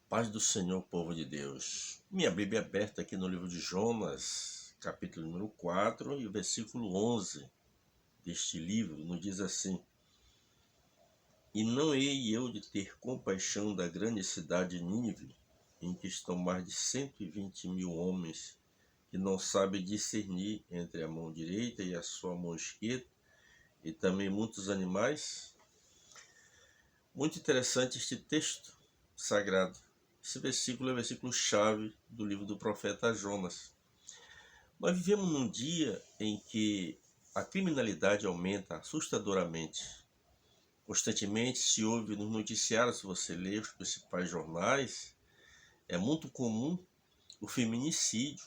Paz do Senhor, povo de Deus. Minha Bíblia é aberta aqui no livro de Jonas, capítulo número 4 e o versículo 11 deste livro nos diz assim: E não hei eu de ter compaixão da grande cidade de Nínive, em que estão mais de 120 mil homens, que não sabem discernir entre a mão direita e a sua mão esquerda, e também muitos animais? Muito interessante este texto sagrado. Esse versículo é o versículo-chave do livro do profeta Jonas. Nós vivemos num dia em que a criminalidade aumenta assustadoramente. Constantemente se ouve nos noticiários, se você ler os principais jornais, é muito comum o feminicídio,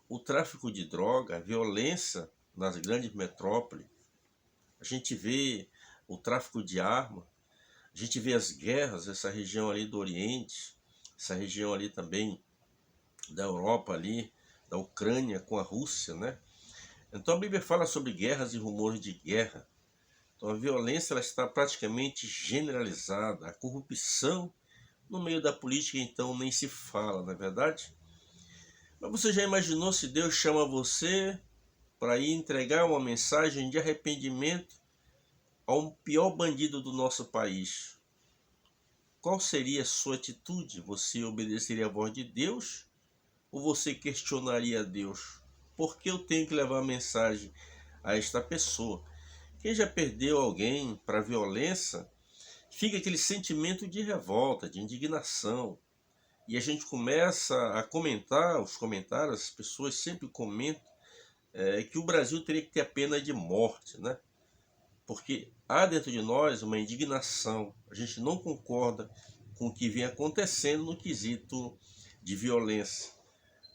o tráfico de droga, a violência nas grandes metrópoles. A gente vê o tráfico de armas, a gente vê as guerras, essa região ali do Oriente, essa região ali também da Europa ali, da Ucrânia com a Rússia, né? Então a Bíblia fala sobre guerras e rumores de guerra. Então a violência ela está praticamente generalizada, a corrupção no meio da política então nem se fala, não é verdade? Mas você já imaginou se Deus chama você para ir entregar uma mensagem de arrependimento ao pior bandido do nosso país? Qual seria a sua atitude? Você obedeceria à voz de Deus ou você questionaria a Deus? Por que eu tenho que levar a mensagem a esta pessoa? Quem já perdeu alguém para a violência, fica aquele sentimento de revolta, de indignação. E a gente começa a comentar, os comentários, as pessoas sempre comentam que o Brasil teria que ter a pena de morte, né? Porque há dentro de nós uma indignação, a gente não concorda com o que vem acontecendo no quesito de violência.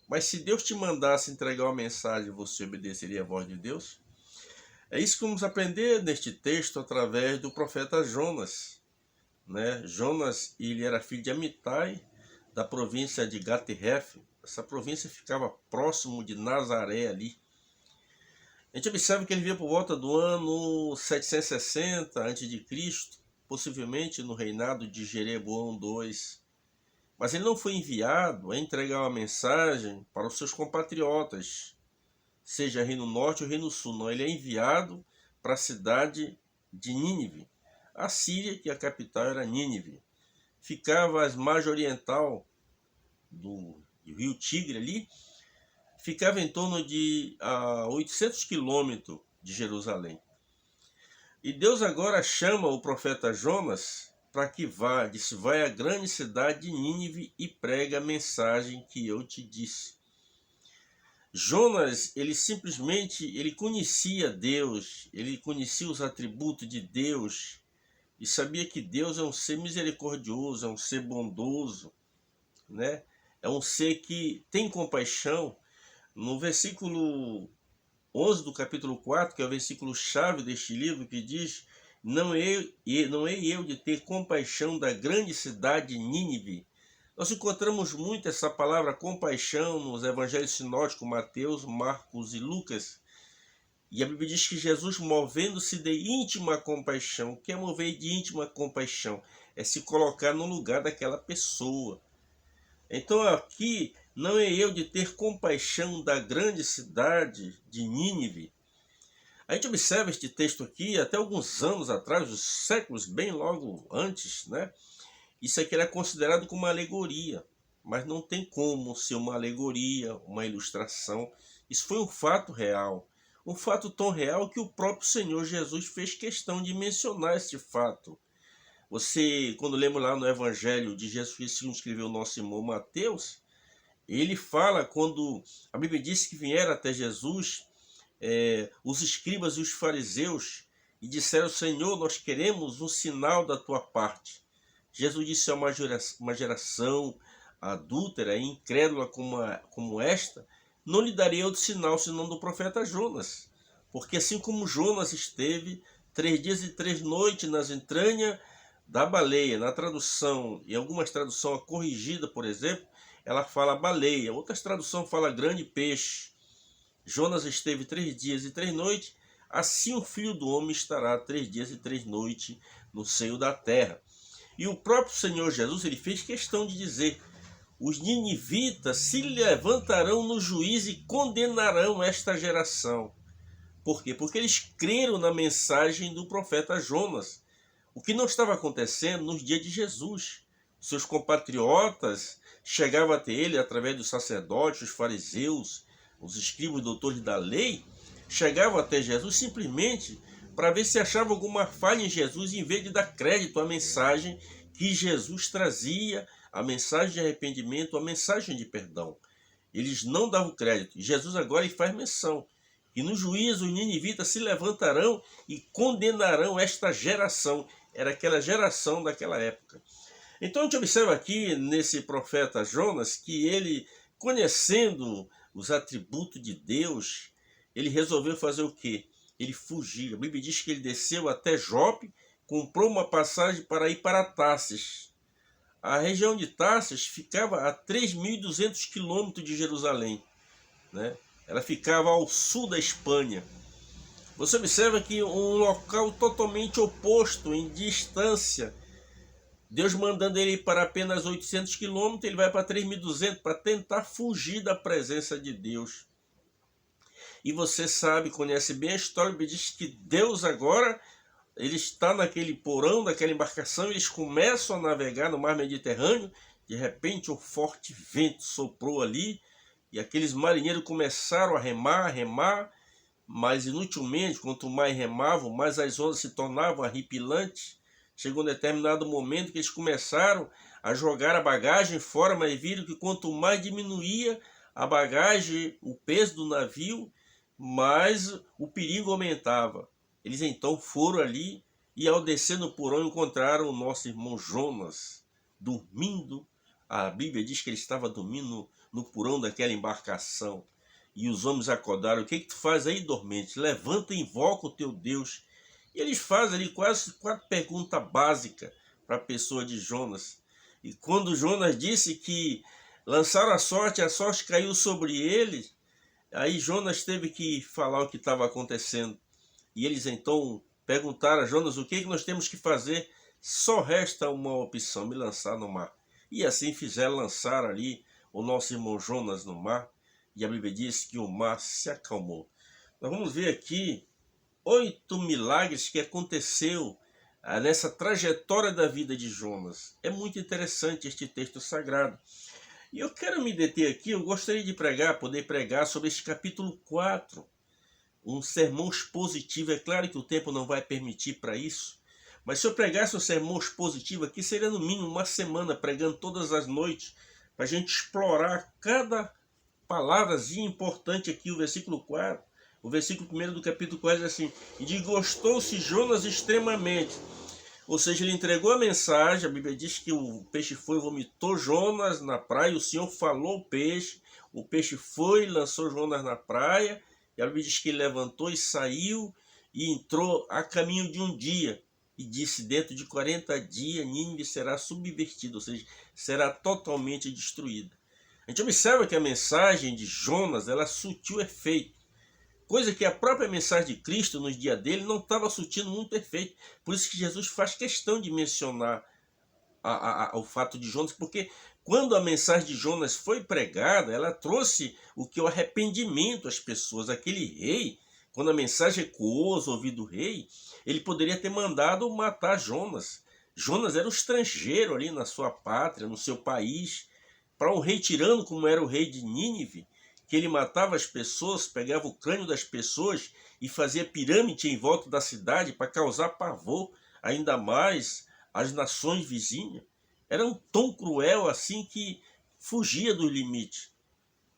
Mas se Deus te mandasse entregar uma mensagem, você obedeceria a voz de Deus? É isso que vamos aprender neste texto através do profeta Jonas, né? Jonas, ele era filho de Amitai, da província de Gat-Hef. Essa província ficava próximo de Nazaré ali. A gente observa que ele veio por volta do ano 760 a.C., possivelmente no reinado de Jeroboão II. Mas ele não foi enviado a entregar uma mensagem para os seus compatriotas, seja Reino Norte ou Reino Sul. Não, ele é enviado para a cidade de Nínive. A Síria, que a capital era Nínive, ficava às margens oriental do rio Tigre ali, ficava em torno de 800 quilômetros de Jerusalém. E Deus agora chama o profeta Jonas para que vá, disse, vai à grande cidade de Nínive e prega a mensagem que eu te disse. Jonas, ele conhecia Deus, ele conhecia os atributos de Deus e sabia que Deus é um ser misericordioso, é um ser bondoso, né? É um ser que tem compaixão. No versículo 11 do capítulo 4, que é o versículo chave deste livro, que diz: não hei eu de ter compaixão da grande cidade de Nínive. Nós encontramos muito essa palavra compaixão nos evangelhos sinóticos Mateus, Marcos e Lucas. E a Bíblia diz que Jesus, movendo-se de íntima compaixão. O que é mover de íntima compaixão? É se colocar no lugar daquela pessoa. Então aqui, não é eu de ter compaixão da grande cidade de Nínive. A gente observa este texto aqui até alguns anos atrás, os séculos bem logo antes, né? Isso aqui era considerado como uma alegoria, mas não tem como ser uma alegoria, uma ilustração. Isso foi um fato real. Um fato tão real que o próprio Senhor Jesus fez questão de mencionar este fato. Você, quando lemos lá no Evangelho de Jesus Cristo, segundo escreveu o nosso irmão Mateus, ele fala quando a Bíblia diz que vieram até Jesus os escribas e os fariseus e disseram: Senhor, nós queremos um sinal da tua parte. Jesus disse a uma geração adúltera e incrédula como esta: não lhe darei outro sinal senão do profeta Jonas. Porque assim como Jonas esteve 3 dias e 3 noites nas entranhas da baleia, na tradução, em algumas traduções corrigida, por exemplo, ela fala baleia, outras traduções fala grande peixe. Jonas esteve 3 dias e 3 noites, assim o Filho do Homem estará 3 dias e 3 noites no seio da terra. E o próprio Senhor Jesus, ele fez questão de dizer: os ninivitas se levantarão no juízo e condenarão esta geração. Por quê? Porque eles creram na mensagem do profeta Jonas. O que não estava acontecendo nos dias de Jesus. Seus compatriotas chegavam até ele através dos sacerdotes, os fariseus, os escribas e doutores da lei, chegavam até Jesus simplesmente para ver se achava alguma falha em Jesus, em vez de dar crédito à mensagem que Jesus trazia, a mensagem de arrependimento, a mensagem de perdão. Eles não davam crédito. Jesus agora ele faz menção. E no juízo os ninivitas se levantarão e condenarão esta geração. Era aquela geração daquela época. Então a gente observa aqui nesse profeta Jonas que ele, conhecendo os atributos de Deus, ele resolveu fazer o quê? Ele fugiu. A Bíblia diz que ele desceu até Jope, comprou uma passagem para ir para Tarsis. A região de Tarsis ficava a 3.200 quilômetros de Jerusalém, né? Ela ficava ao sul da Espanha. Você observa que um local totalmente oposto em distância. Deus mandando ele ir para apenas 800 quilômetros, ele vai para 3.200 para tentar fugir da presença de Deus. E você sabe, conhece bem a história, diz que Deus agora, ele está naquele porão, daquela embarcação, eles começam a navegar no mar Mediterrâneo, de repente um forte vento soprou ali, e aqueles marinheiros começaram a remar, mas inutilmente, quanto mais remavam, mais as ondas se tornavam arrepilantes. Chegou um determinado momento que eles começaram a jogar a bagagem fora, mas viram que quanto mais diminuía a bagagem, o peso do navio, mais o perigo aumentava. Eles então foram ali e ao descer no porão encontraram o nosso irmão Jonas dormindo. A Bíblia diz que ele estava dormindo no porão daquela embarcação. E os homens acordaram: o que tu faz aí, dormente? Levanta e invoca o teu Deus. E eles fazem ali quase 4 perguntas básicas para a pessoa de Jonas. E quando Jonas disse que lançaram a sorte caiu sobre eles, aí Jonas teve que falar o que estava acontecendo. E eles então perguntaram a Jonas: o que nós temos que fazer? Só resta uma opção: me lançar no mar. E assim fizeram, lançar ali o nosso irmão Jonas no mar. E a Bíblia diz que o mar se acalmou. Nós vamos ver aqui 8 milagres que aconteceu nessa trajetória da vida de Jonas. É muito interessante este texto sagrado. E eu quero me deter aqui, eu gostaria de poder pregar sobre este capítulo 4. Um sermão expositivo. É claro que o tempo não vai permitir para isso. Mas se eu pregasse um sermão expositivo aqui, seria no mínimo uma semana, pregando todas as noites, para a gente explorar cada palavrazinha importante aqui, o versículo 4. O versículo 1 do capítulo 4 diz assim: e desgostou-se Jonas extremamente. Ou seja, ele entregou a mensagem. A Bíblia diz que o peixe foi e vomitou Jonas na praia. O Senhor falou ao peixe. O peixe foi e lançou Jonas na praia. E a Bíblia diz que ele levantou e saiu e entrou a caminho de um dia. E disse: dentro de 40 dias Nínive será subvertida, ou seja, será totalmente destruída. A gente observa que a mensagem de Jonas, ela surtiu efeito. Coisa que a própria mensagem de Cristo nos dias dele não estava surtindo muito efeito. Por isso que Jesus faz questão de mencionar o fato de Jonas, porque quando a mensagem de Jonas foi pregada, ela trouxe o que? O arrependimento às pessoas. Aquele rei, quando a mensagem ecoou aos ouvidos do rei, ele poderia ter mandado matar Jonas. Jonas era um estrangeiro ali na sua pátria, no seu país. Para um rei tirano como era o rei de Nínive, que ele matava as pessoas, pegava o crânio das pessoas e fazia pirâmide em volta da cidade para causar pavor ainda mais às nações vizinhas. Era um tão cruel assim que fugia dos limites.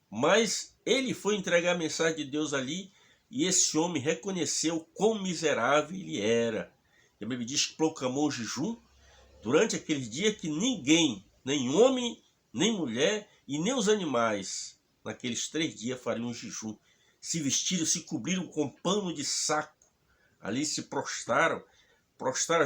Mas ele foi entregar a mensagem de Deus ali e esse homem reconheceu quão miserável ele era. E a Bíblia diz que proclamou jejum durante aqueles dias que ninguém, nem homem, nem mulher e nem os animais, naqueles 3 dias fariam um jejum. Se vestiram, se cobriram com pano de saco. Ali se prostraram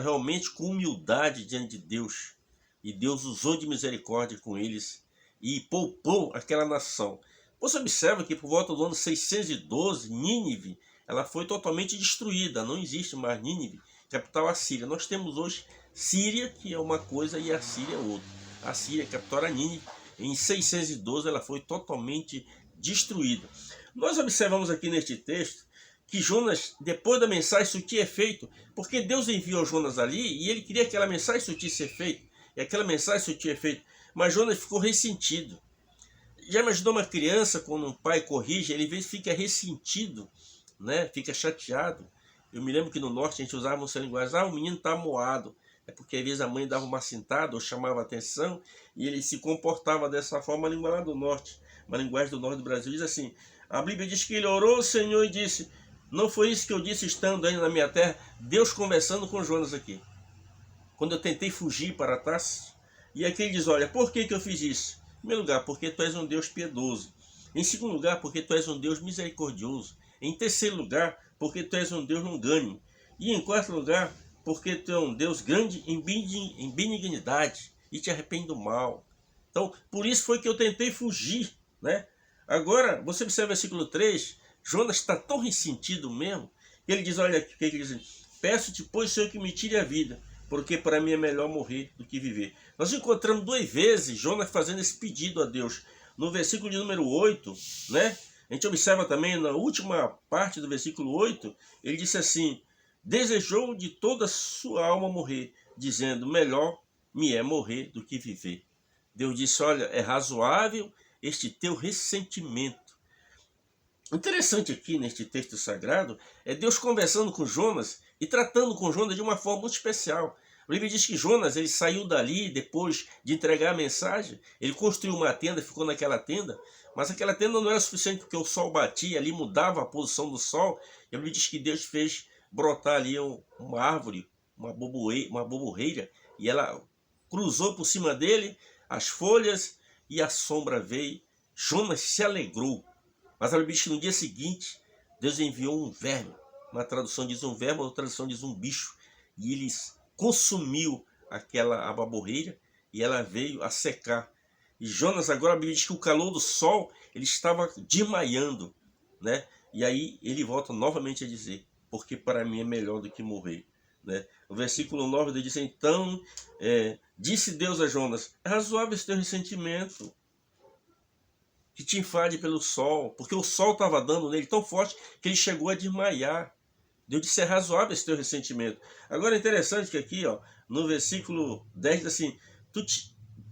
realmente com humildade diante de Deus. E Deus usou de misericórdia com eles e poupou aquela nação. Você observa que por volta do ano 612, Nínive, ela foi totalmente destruída. Não existe mais Nínive, capital assíria. Nós temos hoje Síria, que é uma coisa, e a Síria é outra. A Síria captou a Nínive. Em 612 ela foi totalmente destruída. Nós observamos aqui neste texto que Jonas, depois da mensagem surtir efeito, porque Deus enviou Jonas ali e ele queria que aquela mensagem surtisse efeito, e aquela mensagem surtia efeito, mas Jonas ficou ressentido. Já imaginou uma criança quando um pai corrige, ele às vezes fica ressentido, né? Fica chateado. Eu me lembro que no norte a gente usava essa linguagem, o menino está moado. É porque às vezes a mãe dava uma cintada ou chamava atenção e ele se comportava dessa forma. A língua lá do norte, uma linguagem do norte do Brasil, diz assim: a Bíblia diz que ele orou ao Senhor e disse: não foi isso que eu disse estando ainda na minha terra? Deus conversando com Jonas aqui. Quando eu tentei fugir para Tarsis, e aqui ele diz: olha, por que eu fiz isso? Em primeiro lugar, porque tu és um Deus piedoso. Em segundo lugar, porque tu és um Deus misericordioso. Em terceiro lugar, porque tu és um Deus longânimo. E em quarto lugar, porque tu é um Deus grande em benignidade e te arrepende do mal. Então, por isso foi que eu tentei fugir, né? Agora, você observa o versículo 3, Jonas está tão ressentido mesmo, que ele diz, olha, o que ele diz? Peço-te, pois, Senhor, que me tire a vida, porque para mim é melhor morrer do que viver. Nós encontramos 2 vezes Jonas fazendo esse pedido a Deus. No versículo de número 8, né? A gente observa também na última parte do versículo 8, ele disse assim: desejou de toda a sua alma morrer, dizendo, melhor me é morrer do que viver. Deus disse, olha, é razoável este teu ressentimento. Interessante aqui neste texto sagrado é Deus conversando com Jonas e tratando com Jonas de uma forma muito especial. A Bíblia diz que Jonas ele saiu dali depois de entregar a mensagem, ele construiu uma tenda, ficou naquela tenda, mas aquela tenda não era suficiente porque o sol batia, ali mudava a posição do sol, e a Bíblia diz que Deus fez brotar ali uma árvore, uma boborreira, e ela cruzou por cima dele as folhas e a sombra veio. Jonas se alegrou. Mas a Bíblia diz que no dia seguinte, Deus enviou um verme. Uma tradução diz um verme, outra tradução diz um bicho. E ele consumiu aquela ababorreira e ela veio a secar. E Jonas, agora a Bíblia diz que o calor do sol, ele estava desmaiando, né? E aí ele volta novamente a dizer, porque para mim é melhor do que morrer. Né? O versículo 9 ele diz, então, disse Deus a Jonas, é razoável esse teu ressentimento, que te enfade pelo sol, porque o sol estava dando nele tão forte que ele chegou a desmaiar. Deus disse, é razoável esse teu ressentimento. Agora é interessante que aqui, ó, no versículo 10 diz assim,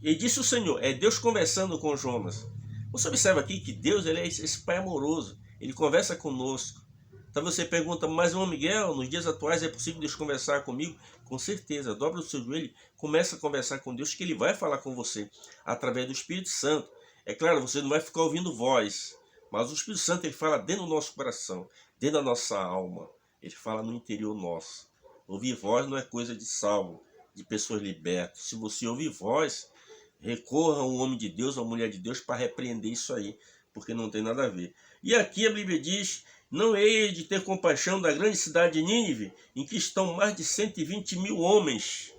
e disse o Senhor, é Deus conversando com Jonas. Você observa aqui que Deus ele é esse Pai amoroso, ele conversa conosco. Então você pergunta, mas irmão Miguel, nos dias atuais é possível Deus conversar comigo? Com certeza, dobra o seu joelho, começa a conversar com Deus, que Ele vai falar com você, através do Espírito Santo. É claro, você não vai ficar ouvindo voz, mas o Espírito Santo ele fala dentro do nosso coração, dentro da nossa alma, ele fala no interior nosso. Ouvir voz não é coisa de salvo, de pessoas libertas. Se você ouvir voz, recorra a um homem de Deus, a uma mulher de Deus, para repreender isso aí, porque não tem nada a ver. E aqui a Bíblia diz, não hei de ter compaixão da grande cidade de Nínive, em que estão mais de 120 mil homens,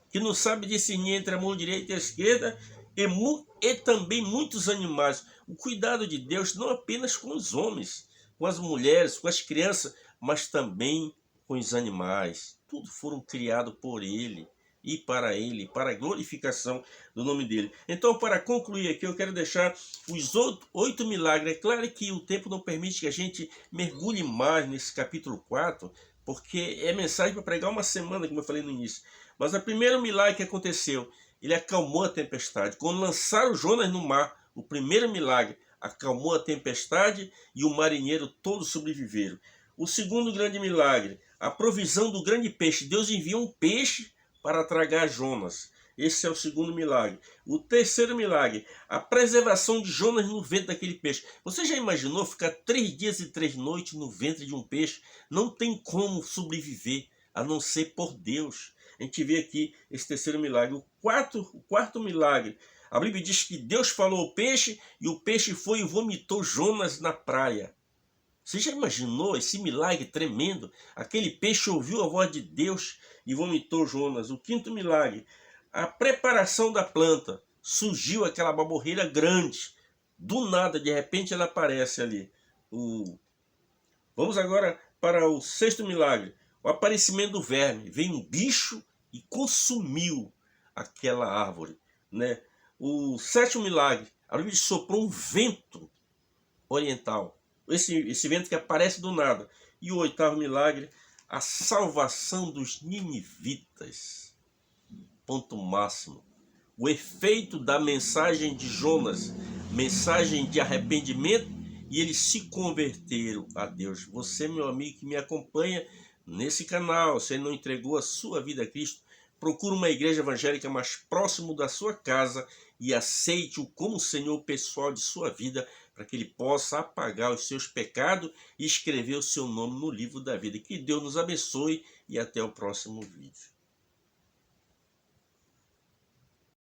que não sabem discernir entre a mão direita e a esquerda, e também muitos animais. O cuidado de Deus não apenas com os homens, com as mulheres, com as crianças, mas também com os animais. Tudo foram criados por Ele e para a glorificação do nome dele. Então, para concluir aqui, eu quero deixar os 8 milagres. É claro que o tempo não permite que a gente mergulhe mais nesse capítulo 4, porque é mensagem para pregar uma semana, como eu falei no início. Mas o primeiro milagre que aconteceu, ele acalmou a tempestade. Quando lançaram Jonas no mar, o primeiro milagre acalmou a tempestade e o marinheiro todos sobreviveram. O segundo grande milagre, a provisão do grande peixe. Deus enviou um peixe para tragar Jonas. Esse é o segundo milagre. O terceiro milagre, a preservação de Jonas no ventre daquele peixe. Você já imaginou ficar 3 dias e 3 noites no ventre de um peixe? Não tem como sobreviver, a não ser por Deus. A gente vê aqui esse terceiro milagre. O quarto milagre, a Bíblia diz que Deus falou ao peixe e o peixe foi e vomitou Jonas na praia. Você já imaginou esse milagre tremendo? Aquele peixe ouviu a voz de Deus e vomitou Jonas. O quinto milagre, a preparação da planta. Surgiu aquela baborreira grande. Do nada, de repente, ela aparece ali. Vamos agora para o sexto milagre. O aparecimento do verme. Vem um bicho e consumiu aquela árvore, né? O sétimo milagre, a Bíblia soprou um vento oriental, esse vento que aparece do nada. E o oitavo milagre, a salvação dos ninivitas. Ponto máximo. O efeito da mensagem de Jonas, mensagem de arrependimento, e eles se converteram a Deus. Você, meu amigo que me acompanha nesse canal, se não entregou a sua vida a Cristo, procure uma igreja evangélica mais próximo da sua casa e aceite-o como Senhor pessoal de sua vida, para que ele possa apagar os seus pecados e escrever o seu nome no livro da vida. Que Deus nos abençoe e até o próximo vídeo.